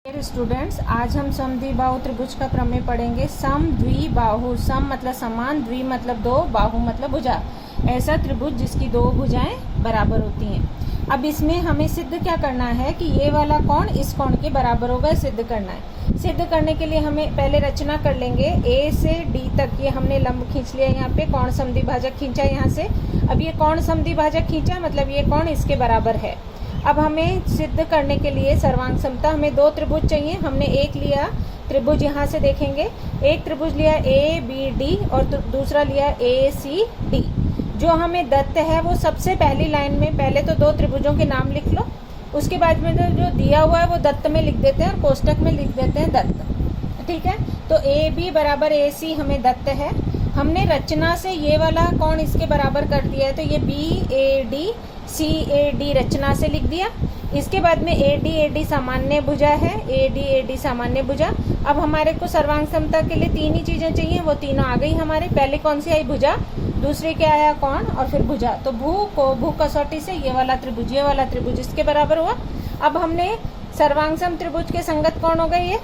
Dear students, आज हम समद्विबाहु त्रिभुज का प्रमेय पढ़ेंगे। समद्विबाहु, सम मतलब समान, द्वि मतलब दो, बाहु मतलब भुजा। ऐसा त्रिभुज जिसकी दो भुजाएं बराबर होती हैं। अब इसमें हमें सिद्ध क्या करना है कि ये वाला कोण इस कोण के बराबर होगा, सिद्ध करना है। सिद्ध करने के लिए हमें पहले रचना कर लेंगे। ए से डी तक ये हमने लंब खींच लिया, यहाँ पे कोण समद्विभाजक खींचा यहाँ से। अब ये कोण समद्विभाजक खींचा मतलब ये कोण इसके बराबर है। अब हमें सिद्ध करने के लिए सर्वांग समता, हमें दो त्रिभुज चाहिए। हमने एक लिया त्रिभुज, यहाँ से देखेंगे एक त्रिभुज लिया ए बी डी और दूसरा लिया ए सी डी। जो हमें दत्त है वो सबसे पहली लाइन में पहले तो दो त्रिभुजों के नाम लिख लो, उसके बाद में जो दिया हुआ है वो दत्त में लिख देते हैं और कोष्टक में लिख देते हैं दत्त। ठीक है, तो ए बी बराबर ए सी हमें दत्त है। हमने रचना से ये वाला कोण इसके बराबर कर दिया है, तो ये B A D C A D रचना से लिख दिया। इसके बाद में ए डी सामान्य भुजा है, ए डी सामान्य भुजा। अब हमारे को सर्वांग समता के लिए तीन ही चीजें चाहिए, वो तीनों आ गई हमारे। पहले कौन सी आई? भुजा, दूसरे क्या आया? कोण, और फिर भुजा। तो भू कसौटी से ये वाला त्रिभुज इसके बराबर हुआ। अब हमने सर्वांग सम त्रिभुज के संगत कौन हो गए ये।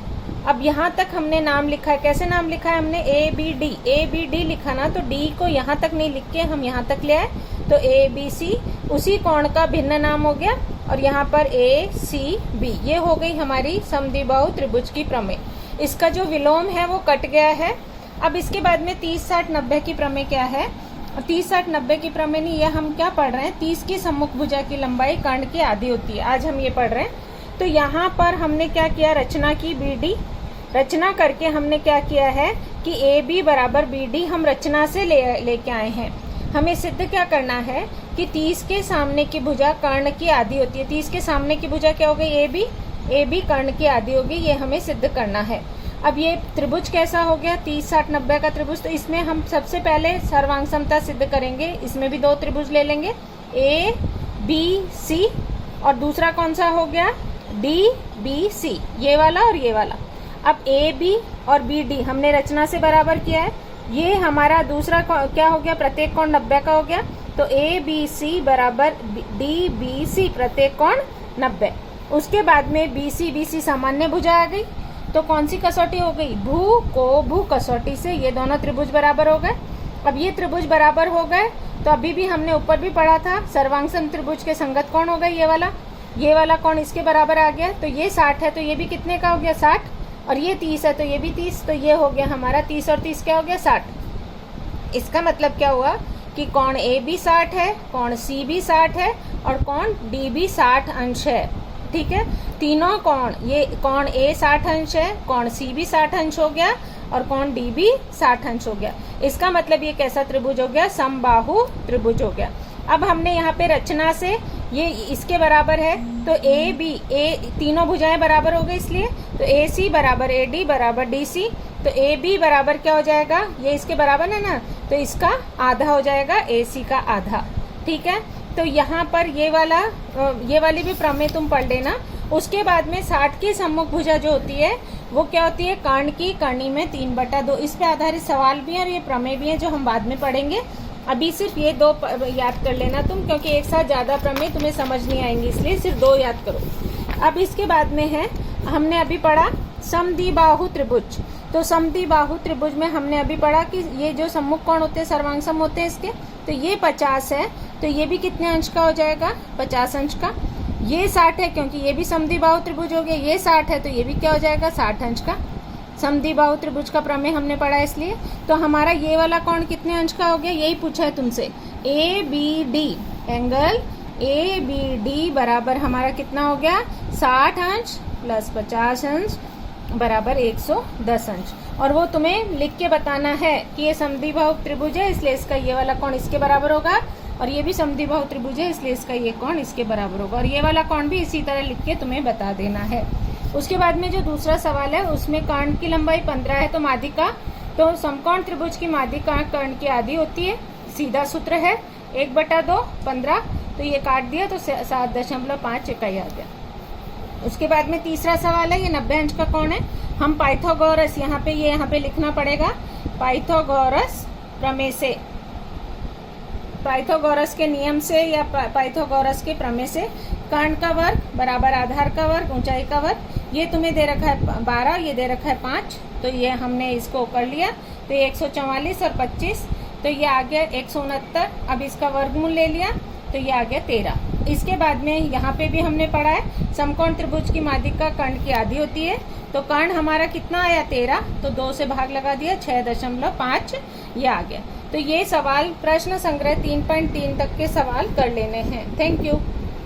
अब यहाँ तक हमने नाम लिखा है। कैसे नाम लिखा है हमने? ए बी डी लिखा ना, तो डी को यहाँ तक नहीं लिख के हम यहाँ तक ले आए, तो ए बी सी उसी कोण का भिन्न नाम हो गया। और यहाँ पर ए सी बी, ये हो गई हमारी समद्विबाहु त्रिभुज की प्रमेय। इसका जो विलोम है वो कट गया है। अब इसके बाद में 30 60 90 की प्रमेय क्या है? 30 60 90 की प्रमेय नहीं, यह हम क्या पढ़ रहे हैं? 30 की सम्मुख भुजा की लंबाई कर्ण की आधी होती है, आज हम ये पढ़ रहे हैं। तो यहाँ पर हमने क्या किया? रचना की बी डी, रचना करके हमने क्या किया है कि ए बी बराबर बी डी हम रचना से लेके आए हैं। हमें सिद्ध क्या करना है कि 30 के सामने की भुजा कर्ण की आधी होती है। 30 के सामने की भुजा क्या हो गई? ए बी कर्ण की आधी होगी, ये हमें सिद्ध करना है। अब ये त्रिभुज कैसा हो गया? 30 60 90 का त्रिभुज। तो इसमें हम सबसे पहले सर्वांग समता सिद्ध करेंगे। इसमें भी दो त्रिभुज ले लेंगे, ए बी सी, और दूसरा कौन सा हो गया? डी बी सी, ये वाला और ये वाला। अब ए बी और बी डी हमने रचना से बराबर किया है। ये हमारा दूसरा क्या हो गया? प्रत्येक कोण 90 का हो गया। तो ए बी सी बराबर डी बी सी, प्रत्येक कोण 90। उसके बाद में बी सी सामान्य भुजा आ गई। तो कौन सी कसौटी हो गई? भू कसौटी से ये दोनों त्रिभुज बराबर हो गए। अब ये त्रिभुज बराबर हो गए तो अभी भी हमने ऊपर भी पढ़ा था, सर्वांग सम त्रिभुज के संगत कौन हो गए? ये वाला कौन इसके बराबर आ गया। तो ये 60 है, तो ये भी कितने का हो गया? 60। और ये 30 है, तो ये भी 30। तो ये हो गया हमारा 30 और 30 क्या हो गया? 60। इसका मतलब क्या हुआ कि कोण ए भी 60 है, कोण सी भी 60 है और कोण डी भी 60 अंश है। ठीक है, तीनों कोण, ये कोण ए 60 अंश है, कोण सी भी 60 अंश हो गया और कोण डी भी 60 अंश हो गया। इसका मतलब ये कैसा त्रिभुज हो गया? समबाहु त्रिभुज हो गया। अब हमने यहाँ पे रचना से ये इसके बराबर है, तो ए बी तीनों भुजाएं बराबर हो गई, इसलिए तो ए सी बराबर ए डी बराबर डी सी। तो ए बी बराबर क्या हो जाएगा? ये इसके बराबर है ना, तो इसका आधा हो जाएगा ए सी का आधा। ठीक है, तो यहाँ पर ये वाली भी प्रमेय तुम पढ़ लेना। उसके बाद में 60 की सम्मुख भुजा जो होती है वो क्या होती है? कर्ण की करनी में 3/2। इस पे आधारित सवाल भी है और ये प्रमेय भी है जो हम बाद में पढ़ेंगे। अभी सिर्फ ये दो याद कर लेना तुम, क्योंकि एक साथ ज्यादा प्रमेय तुम्हें समझ नहीं आएंगे, इसलिए सिर्फ दो याद करो। अब इसके बाद में है, हमने अभी पढ़ा समद्विबाहु त्रिभुज। तो समद्विबाहु त्रिभुज में हमने अभी पढ़ा कि ये जो सम्मुख कोण होते हैं सर्वांग सम होते हैं इसके, तो ये 50 है, तो ये भी कितने अंश का हो जाएगा? 50 अंश का। ये 60 है क्योंकि ये भी समद्विबाहु त्रिभुज हो गया, ये 60 है तो ये भी क्या हो जाएगा? 60 अंश का। समद्विबाहु त्रिभुज का प्रमेय हमने पढ़ा इसलिए। तो हमारा ये वाला कोण कितने अंश का हो गया? यही पूछा है तुमसे। A B D, angle A B D बराबर हमारा कितना हो गया? 60 अंश प्लस 50 अंश बराबर 110 अंश। और वो तुम्हें लिख के बताना है कि ये समद्विबाहु त्रिभुज है, इसलिए इसका ये वाला कोण इसके बराबर होगा, और ये भी समद्विबाहु त्रिभुज है इसलिए इसका ये कोण इसके बराबर होगा। और ये वाला कोण भी इसी तरह लिख के तुम्हें बता देना है। उसके बाद में जो दूसरा सवाल है उसमें कर्ण की लंबाई 15 है, तो माध्यिका, तो समकोण त्रिभुज की माध्यिका कर्ण की आधी होती है। सीधा सूत्र है 1/2 15, तो ये काट दिया तो 7.5 इकाई आ गया। उसके बाद में तीसरा सवाल है, ये 90 अंश का कोण है। हम पाइथागोरस यहाँ पे लिखना पड़ेगा, पाइथागोरस प्रमेय से, पाइथागोरस के नियम से या पाइथागोरस के प्रमेय से कर्ण का वर्ग बराबर आधार का वर्ग ऊंचाई का वर्ग। ये तुम्हें दे रखा है 12, ये दे रखा है 5, तो ये हमने इसको कर लिया। तो ये 144 और 25, तो ये आ गया 169। अब इसका वर्गमूल ले लिया तो ये आ गया 13। इसके बाद में यहाँ पे भी हमने पढ़ा है समकोण त्रिभुज की माध्यिका कर्ण की आधी होती है। तो कर्ण हमारा कितना आया 13, तो 2 से भाग लगा दिया 6.5 ये आ गया। तो ये सवाल प्रश्न संग्रह 3.3 तक के सवाल कर लेने हैं। Thank you.